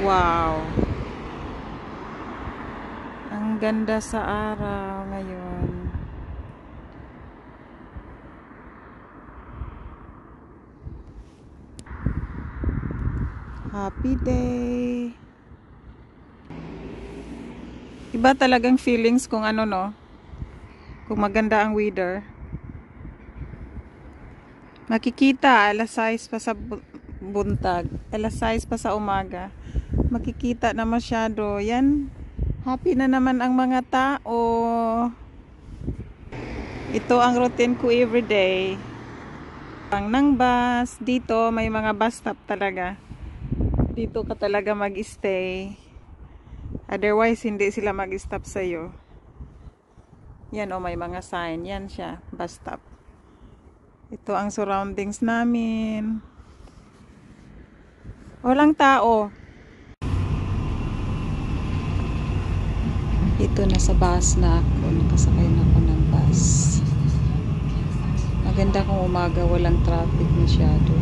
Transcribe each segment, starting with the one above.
Wow! Ang ganda sa araw ngayon. Happy day! Iba talagang feelings kung ano, no? Kung maganda ang weather. Makikita alas 6 pa sa buntag, alas 6 pa sa umaga. Makikita na masyado. Yan, happy na naman ang mga tao. Ito ang routine ko everyday. Pang ng bus, dito may mga bus stop talaga. Dito ka talaga mag-stay. Otherwise, hindi sila mag-stop sa'yo. Yan o, may mga sign. Yan siya, bus stop. Ito ang surroundings namin. Walang tao. Ito, nasa bus na ako. Nakasakay na ako ng bus. Maganda kung umaga, walang traffic masyado.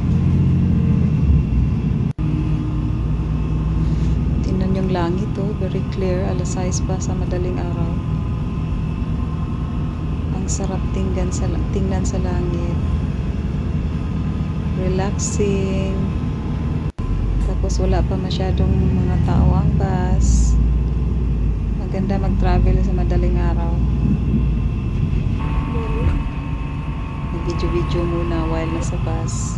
Tingnan yung langit, oh, very clear. Alas 6 pa sa madaling araw. Ang sarap tingnan sa langit. Relaxing. Tapos wala pa masyadong mga tao ang bus. Maganda mag-travel sa madaling araw. Mag-video-video muna while nasa bus.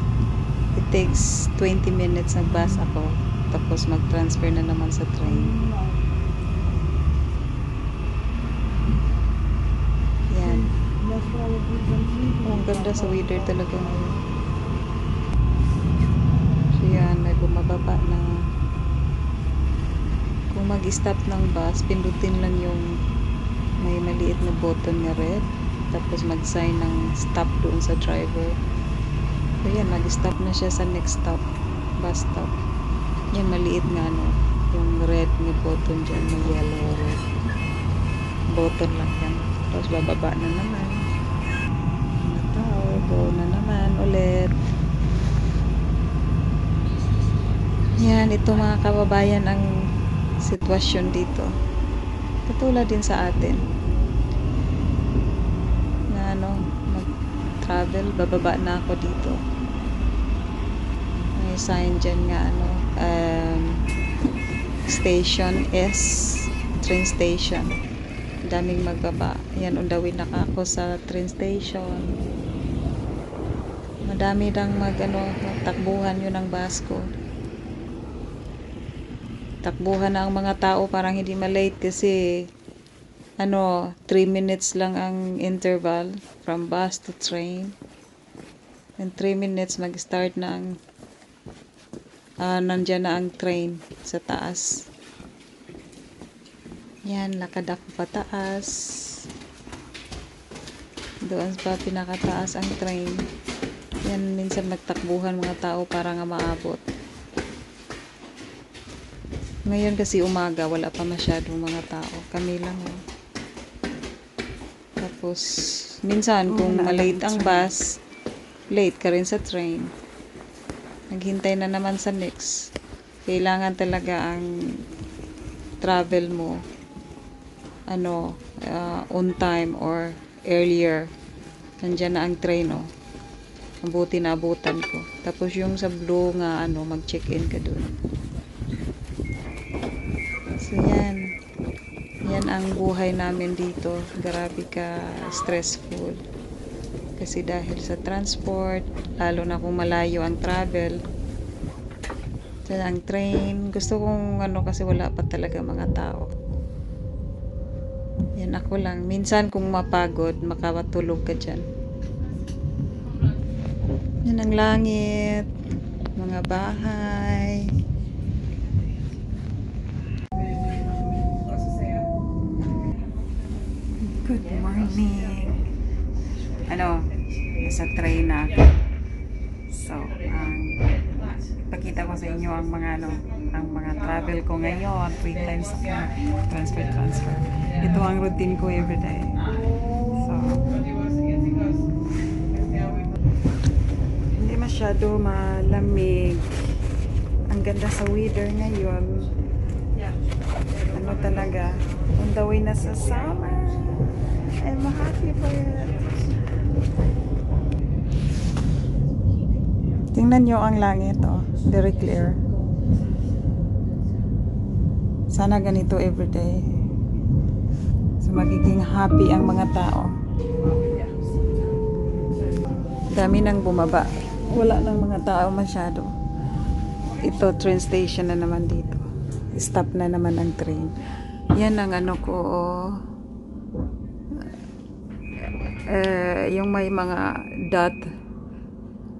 It takes 20 minutes ng bus ako. Tapos mag-transfer na naman sa train. Yan. Ang ganda sa weather talaga ngayon. So yan, may bumababa na. Kung mag-stop ng bus, pindutin lang yung may maliit na button na red. Tapos mag-sign ng stop doon sa driver. So yan, mag-stop na siya sa next stop. Bus stop. Yan, maliit nga, no? Yung red na button dyan, yung yellow red. Button lang yan. Tapos bababa na naman. Mga tao, go na naman ulit. Yan, ito mga kababayan ang sitwasyon dito. Katulad din sa atin. Na ano, mag-travel, bababa na ako dito. May sign dyan nga, ano, station S, train station. Daming magbaba. Yan, undawin na ako sa train station. Madami dang magtakbuhan yun ang bus ko. Takbuhan na ang mga tao parang hindi malate kasi 3 minutes lang ang interval from bus to train. And 3 minutes mag-start na ang nandyan na ang train sa taas. Yan, lakad ako pataas. Doon pa pinakataas ang train. Yan, minsan magtakbuhan mga tao para nga maabot. Ngayon kasi umaga, wala pa masyadong mga tao. Kami lang. Tapos, minsan kung malate ang bus, late ka rin sa train. Naghintay na naman sa next. Kailangan talaga ang travel mo on time or earlier. Nandiyan na ang train, oh. Mabuti na abutan ko. Tapos yung sa blue nga, mag-check-in ka dun. So, yan. Yan ang buhay namin dito. Grabe ka stressful. Kasi dahil sa transport, lalo na kung malayo ang travel. So, ang train, gusto kong kasi wala pa talaga mga tao. Yan, ako lang. Minsan kung mapagod, makatulog ka dyan. Yan ang langit. Mga bahay. Good morning. Nasa train na ako. So, ipakita ko sa inyo ang mga travel ko ngayon. 3 times ako transfer. Ito ang routine ko everyday. So, hindi masyado malamig. Ang Ang ganda sa weather ngayon. Ano talaga, on the way na sa summer. I'm happy for it. Tingnan nyo ang langit, oh. Very clear. Sana ganito everyday. So magiging happy ang mga tao. Dami nang bumaba. Wala nang mga tao masyado. Ito, train station na naman dito. Stop na naman ang train. Yan ang ano ko, yung may mga dot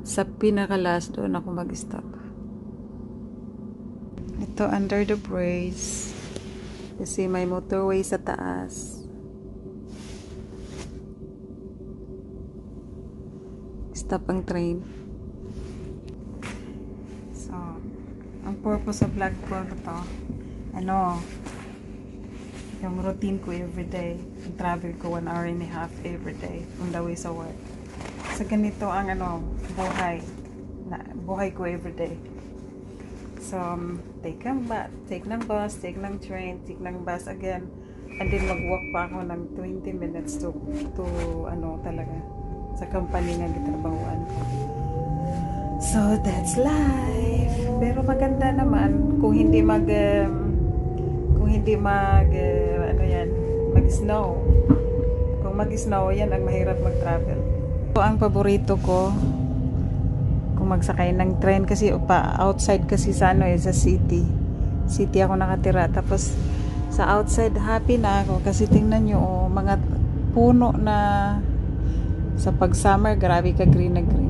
sa pinaka-last doon ako mag-stop. Ito under the bridge kasi may motorway sa taas. Stop ang train. So, ang purpose of vlog ko ito, yung routine ko everyday. Yung travel ko 1 hour and a half everyday on the way sa work. So, ganito ang buhay ko everyday. So, take ng bus, take ng train, take ng bus again. And then mag-walk pa ako ng 20 minutes to talaga sa company na gitrabahuan ko. So, that's life. Pero maganda naman kung hindi mag-snow. Kung mag-snow, yan ang mahirap mag-travel. Ito ang paborito ko kung magsakay ng train kasi outside kasi sa sa city ako nakatira. Tapos sa outside happy na ako kasi tingnan nyo mga puno na sa pag summer, grabe ka green na green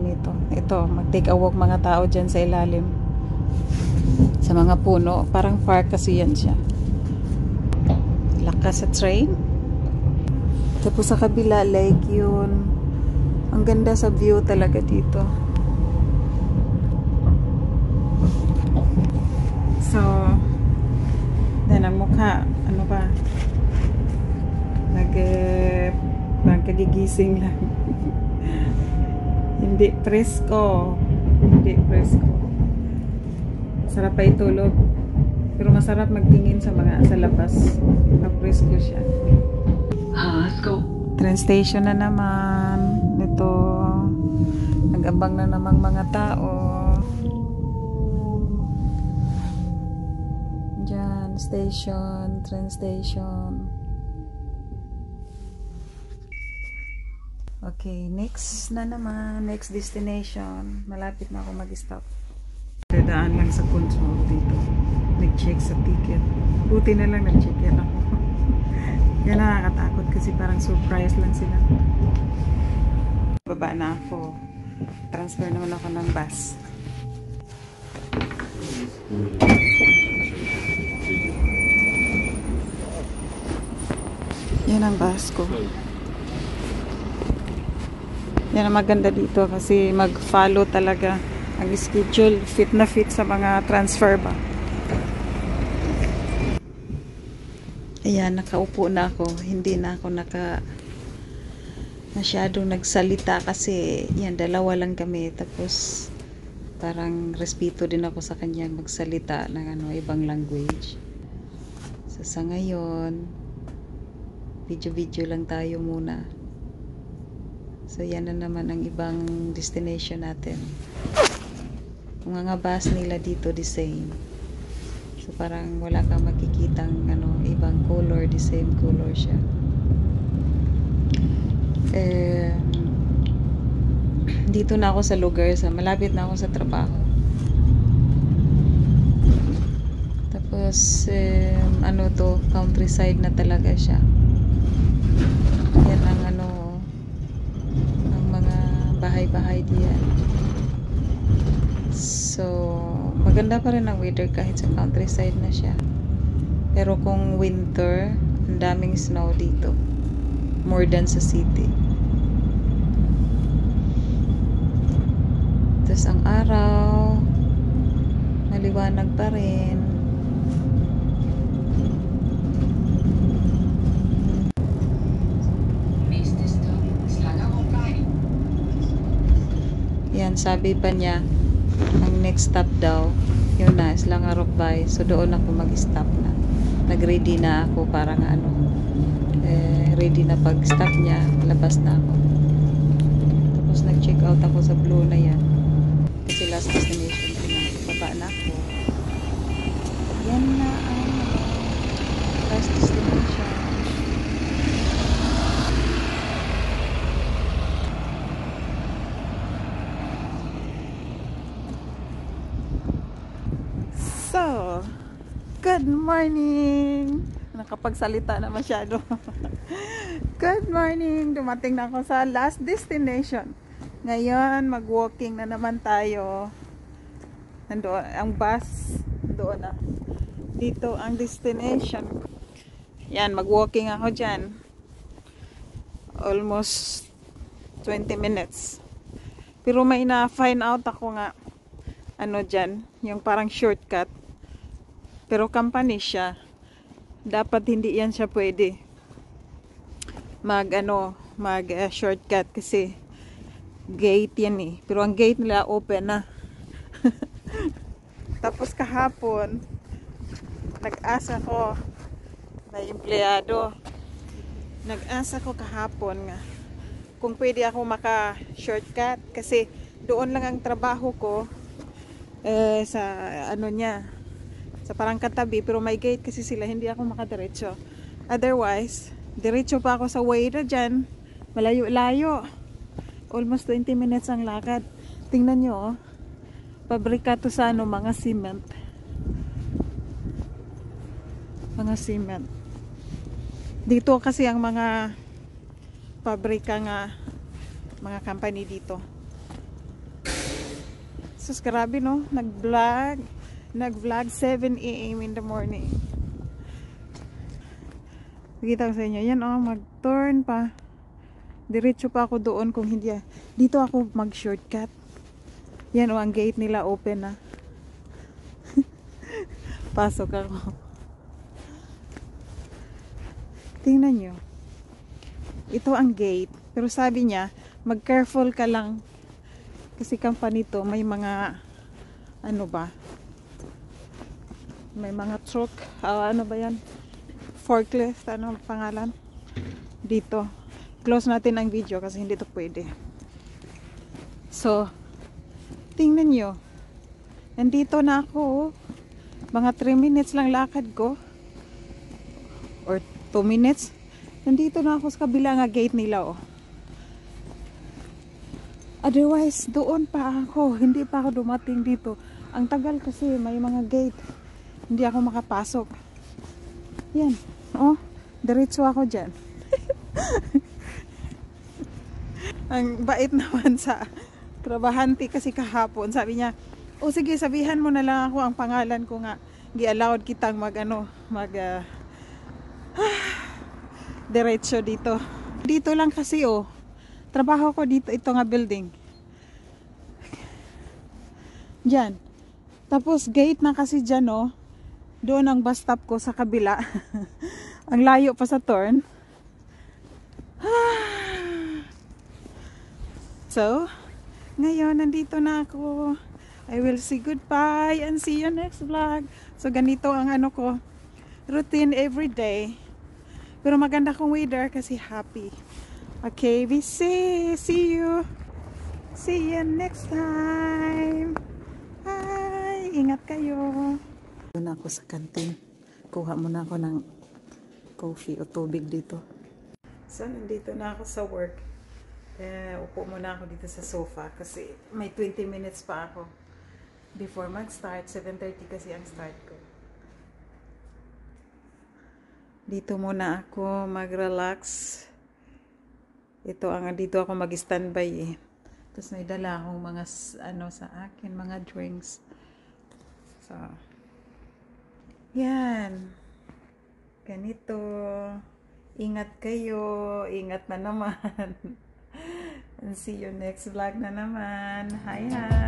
ito mag-take a walk mga tao dyan sa ilalim sa mga puno, parang park kasi yan siya. Lakas sa train. Tapos sa kabila lake yun. Ang ganda sa view talaga dito. So then ang mukha kagigising lang. Hindi presko. Sarap pa itulog. Pero masarap magtingin sa labas. Presko siya. Let's go. Train station na naman. Ito. Nag-abang na namang mga tao. Diyan, train station. Okay, next destination. Malapit na ako mag-stop. Dadaan lang sa control dito. Nag-check sa ticket. Buti na lang nag-check yan ako. Yan nakakatakot kasi parang surprise lang sila. Baba na ako. Transfer naman ako ng bus. Yan ang bus ko. Yan ang maganda dito kasi mag-follow talaga ang schedule, fit na fit sa mga transfer ba. Ayan, nakaupo na ako. Hindi na ako masyadong nagsalita kasi yan, dalawa lang kami. Tapos parang respeto din ako sa kanya magsalita ng ibang language. So sa ngayon, video lang tayo muna. So yan na naman ang ibang destination natin. Kung mga bus nila dito the same. So parang wala kang makikitang ibang color, the same color siya. Dito na ako sa lugar, malapit na ako sa trabaho. Tapos countryside na talaga siya. Yan ang bahay-bahay diyan. So, maganda pa rin ang weather kahit sa countryside na siya. Pero kung winter, ang daming snow dito. More than sa city. Tapos ang araw, maliwanag pa rin. Yan, sabi pa niya, ang next stop daw, yun na, Slangarokbay. So, doon ako mag-stop na. Nag-ready na ako para nga ano, ready na pag-stop niya, labas na ako. Tapos nag-check out ako sa Blue na yan. Kasi last destination ko na, baba na ako. Yan na ang last destination. So, good morning! Nakapagsalita na masyado. Good morning! Dumating na ako sa last destination. Ngayon, mag-walking na naman tayo. Nandoon, ang bus, doon na. Dito ang destination. Yan, mag-walking ako dyan. Almost 20 minutes. Pero may na-find out ako nga, ano dyan, yung parang shortcut. Pero company siya. Dapat hindi yan siya pwede mag shortcut kasi gate yan eh. Pero ang gate nila open na. Tapos kahapon nag-asa ko, may empleyado. Nag-asa ko kahapon nga kung pwede ako maka-shortcut kasi doon lang ang trabaho ko sa ano niya, sa parang katabi, pero may gate kasi sila, hindi ako makadiretso. Otherwise, diretso pa ako sa way na dyan, malayo-layo. Almost 20 minutes ang lakad. Tingnan nyo, oh. Pabrika to sa ano, mga cement. Mga cement. Dito kasi ang mga pabrika nga, mga company dito. Sus, grabe no, nag-vlog 7 AM in the morning. Kita ko sa inyo, yan oh, mag-turn pa. Diretso pa ako doon kung hindi. Dito ako mag-shortcut. Yan oh, ang gate nila open na. Pasok ako. Tingnan nyo. Ito ang gate. Pero sabi niya, mag-careful ka lang. Kasi company to, may mga ano ba? May mga truck, ano ba yan? Forklift, ano pangalan? Dito. Close natin ang video kasi hindi to pwede. So, tingnan nyo. Nandito na ako. Mga 3 minutes lang lakad ko. Or 2 minutes. Nandito na ako sa kabila nga gate nila, oh. Otherwise, doon pa ako. Hindi pa ako dumating dito. Ang tagal kasi, may mga gate. Hindi ako makapasok. Yan. Oh, diretso ako dyan. Ang bait naman sa trabahante kasi kahapon. Sabi niya, oh sige, sabihan mo na lang ako ang pangalan ko nga. Gi-allowed kitang diretso dito. Dito lang kasi oh. Trabaho ko dito, ito nga building. Diyan. Tapos gate na kasi dyan oh. Doon ang bus stop ko sa kabila. Ang layo pa sa turn. So, ngayon nandito na ako. I will say goodbye and see you next vlog. So ganito ang ano ko, routine every day. Pero maganda kong weather kasi happy. Okay, see you. See you next time. Bye. Ingat kayo. Doon ako sa kantin. Kuha muna ako ng coffee o tubig dito. So, nandito na ako sa work. Upo muna ako dito sa sofa kasi may 20 minutes pa ako before mag-start. 7:30 kasi ang start ko. Dito muna ako mag-relax. Dito ako mag-standby eh. Tapos may dala akong mga ano sa akin, mga drinks. So, yan. Ganito. Ingat kayo. Ingat na naman. And see you next vlog na naman. Hi, hi.